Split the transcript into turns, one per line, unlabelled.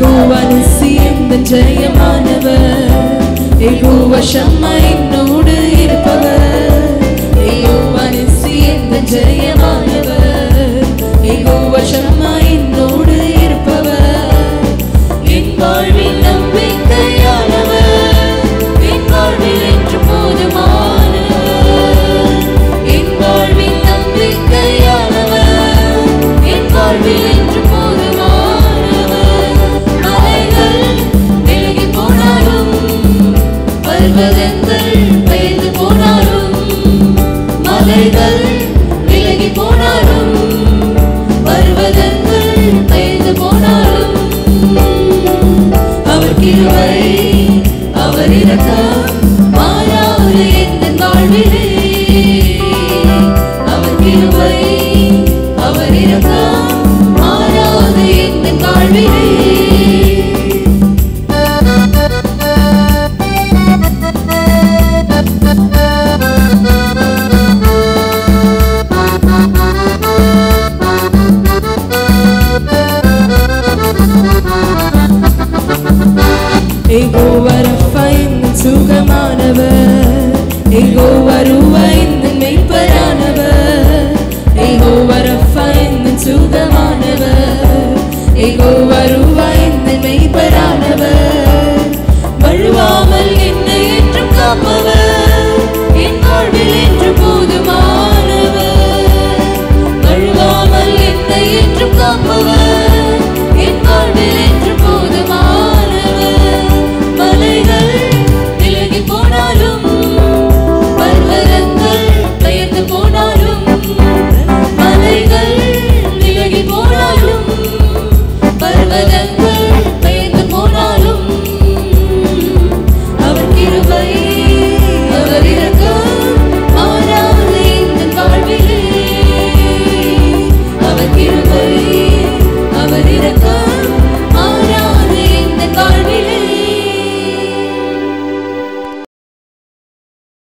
யெகோவா நிசி எந்தன் ஜெயமானவர், யெகோவா ஷம்மா என்னோடு இருப்பவர். யெகோவா நிசி எந்தன் ஜெயமானவர், யெகோவா ஷம்மா என்னோடு இருப்பவர். என் வாழ்வின் நம்பிக்கையானவர், என் வாழ்வில் என்று போதுமானவர். என் வாழ்வின் நம்பிக்கையானவர், என் வாழ்வில் என்று போதுமானவர். மலைகள் விலகி போனாலும், பர்வதங்கள் பெயர்ந்து போனாலும், மலைகள் விலகி போனாலும், பர்வதங்கள் பெயர்ந்து போனாலும், அவர் கிருபை அவர் இரக்கம் மாறாது எந்தன் வாழ்விலே. அவர் கிருபை அவர் இரக்கம் மாறாது எந்தன் வாழ்விலே. யெகோவா ரஃபா எந்தன் சுகமானவர், யெகோவா ரூவா எந்தன் மெய்ப்பரானவர். யெகோவா ரஃபா எந்தன் சுகமானவர், யெகோவா ரூவா